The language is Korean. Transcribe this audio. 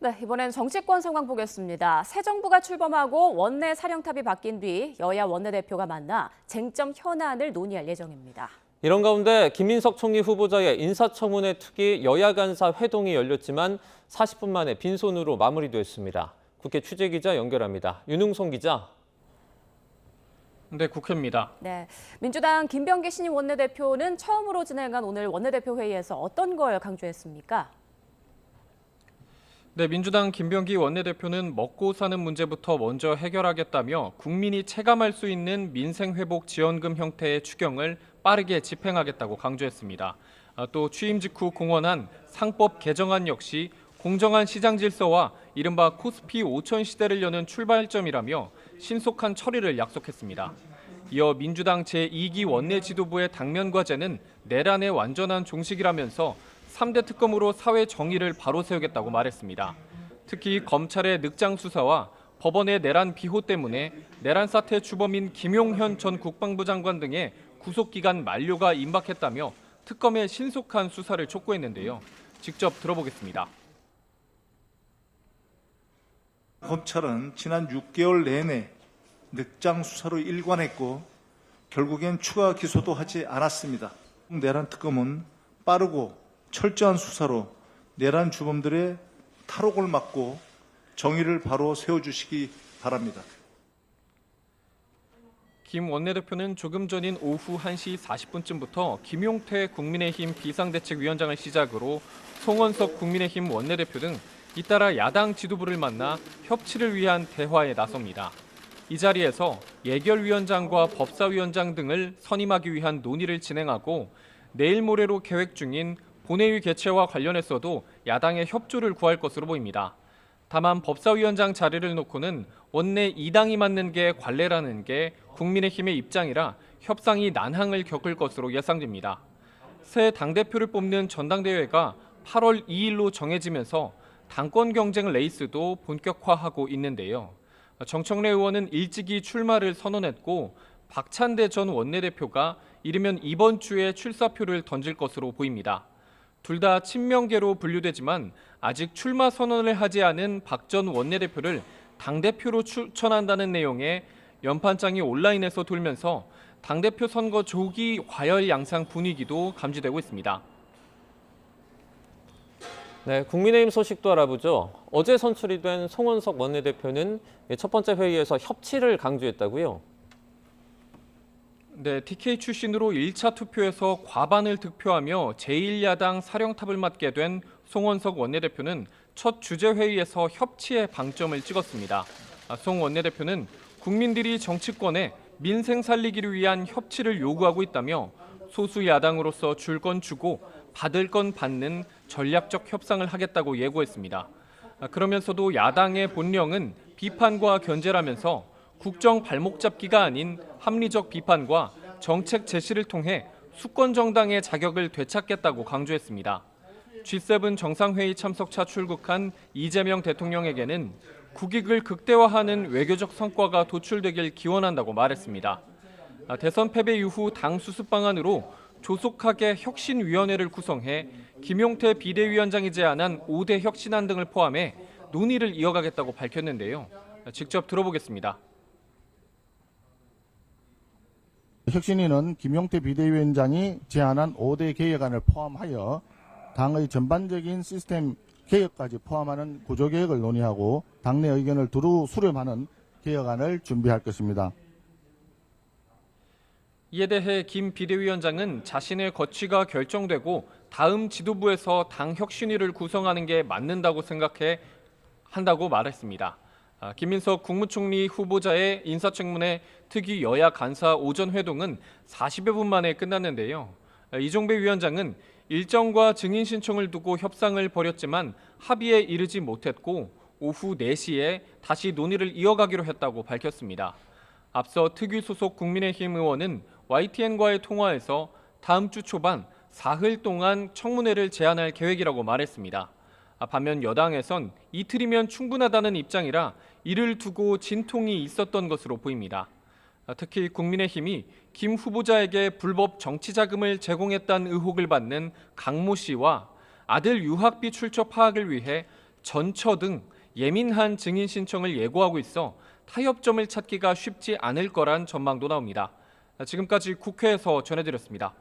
네, 이번엔 정치권 상황 보겠습니다. 새 정부가 출범하고 원내 사령탑이 바뀐 뒤 여야 원내대표가 만나 쟁점 현안을 논의할 예정입니다. 이런 가운데 김민석 총리 후보자의 인사청문회 특위 여야 간사 회동이 열렸지만 40분 만에 빈손으로 마무리됐습니다. 국회 취재기자 연결합니다. 윤흥송 기자. 네, 국회입니다. 네, 민주당 김병기 신임 원내대표는 처음으로 진행한 오늘 원내대표 회의에서 어떤 걸 강조했습니까? 네, 민주당 김병기 원내대표는 먹고 사는 문제부터 먼저 해결하겠다며 국민이 체감할 수 있는 민생회복 지원금 형태의 추경을 빠르게 집행하겠다고 강조했습니다. 또 취임 직후 공언한 상법 개정안 역시 공정한 시장 질서와 이른바 코스피 5천 시대를 여는 출발점이라며 신속한 처리를 약속했습니다. 이어 민주당 제2기 원내 지도부의 당면 과제는 내란의 완전한 종식이라면서 3대 특검으로 사회 정의를 바로 세우겠다고 말했습니다. 특히 검찰의 늑장 수사와 법원의 내란 비호 때문에 내란 사태 주범인 김용현 전 국방부 장관 등의 구속기간 만료가 임박했다며 특검의 신속한 수사를 촉구했는데요. 직접 들어보겠습니다. 검찰은 지난 6개월 내내 늑장 수사로 일관했고 결국엔 추가 기소도 하지 않았습니다. 내란 특검은 빠르고 철저한 수사로 내란 주범들의 탈옥을 막고 정의를 바로 세워주시기 바랍니다. 김 원내대표는 조금 전인 오후 1시 40분쯤부터 김용태 국민의힘 비상대책위원장을 시작으로 송원석 국민의힘 원내대표 등 잇따라 야당 지도부를 만나 협치를 위한 대화에 나섭니다. 이 자리에서 예결위원장과 법사위원장 등을 선임하기 위한 논의를 진행하고 내일 모레로 계획 중인 본회의 개최와 관련해서도 야당의 협조를 구할 것으로 보입니다. 다만 법사위원장 자리를 놓고는 원내 2당이 맡는 게 관례라는 게 국민의힘의 입장이라 협상이 난항을 겪을 것으로 예상됩니다. 새 당대표를 뽑는 전당대회가 8월 2일로 정해지면서 당권 경쟁 레이스도 본격화하고 있는데요. 정청래 의원은 일찍이 출마를 선언했고 박찬대 전 원내대표가 이르면 이번 주에 출사표를 던질 것으로 보입니다. 둘 다 친명계로 분류되지만 아직 출마 선언을 하지 않은 박 전 원내대표를 당대표로 추천한다는 내용의 연판장이 온라인에서 돌면서 당대표 선거 조기 과열 양상 분위기도 감지되고 있습니다. 네, 국민의힘 소식도 알아보죠. 어제 선출이 된 송원석 원내대표는 첫 번째 회의에서 협치를 강조했다고요? 네, TK 출신으로 1차 투표에서 과반을 득표하며 제1야당 사령탑을 맡게 된 송원석 원내대표는 첫 주재회의에서 협치에 방점을 찍었습니다. 송 원내대표는 국민들이 정치권에 민생 살리기를 위한 협치를 요구하고 있다며 소수 야당으로서 줄 건 주고 받을 건 받는 전략적 협상을 하겠다고 예고했습니다. 그러면서도 야당의 본령은 비판과 견제라면서 국정 발목 잡기가 아닌 합리적 비판과 정책 제시를 통해 수권 정당의 자격을 되찾겠다고 강조했습니다. G7 정상회의 참석차 출국한 이재명 대통령에게는 국익을 극대화하는 외교적 성과가 도출되길 기원한다고 말했습니다. 대선 패배 이후 당 수습 방안으로 조속하게 혁신위원회를 구성해 김용태 비대위원장이 제안한 5대 혁신안 등을 포함해 논의를 이어가겠다고 밝혔는데요. 직접 들어보겠습니다. 혁신위는 김용태 비대위원장이 제안한 5대 개혁안을 포함하여 당의 전반적인 시스템 개혁까지 포함하는 구조개혁을 논의하고 당내 의견을 두루 수렴하는 개혁안을 준비할 것입니다. 이에 대해 김 비대위원장은 자신의 거취가 결정되고 다음 지도부에서 당 혁신위를 구성하는 게 맞는다고 생각해 한다고 말했습니다. 김민석 국무총리 후보자의 인사청문회 특위 여야 간사 오전 회동은 40여 분 만에 끝났는데요. 이종배 위원장은 일정과 증인 신청을 두고 협상을 벌였지만 합의에 이르지 못했고 오후 4시에 다시 논의를 이어가기로 했다고 밝혔습니다. 앞서 특위 소속 국민의힘 의원은 YTN과의 통화에서 다음 주 초반 사흘 동안 청문회를 제안할 계획이라고 말했습니다. 반면 여당에선 이틀이면 충분하다는 입장이라 이를 두고 진통이 있었던 것으로 보입니다. 특히 국민의힘이 김 후보자에게 불법 정치자금을 제공했다는 의혹을 받는 강모 씨와 아들 유학비 출처 파악을 위해 전처 등 예민한 증인 신청을 예고하고 있어 타협점을 찾기가 쉽지 않을 거란 전망도 나옵니다. 지금까지 국회에서 전해드렸습니다.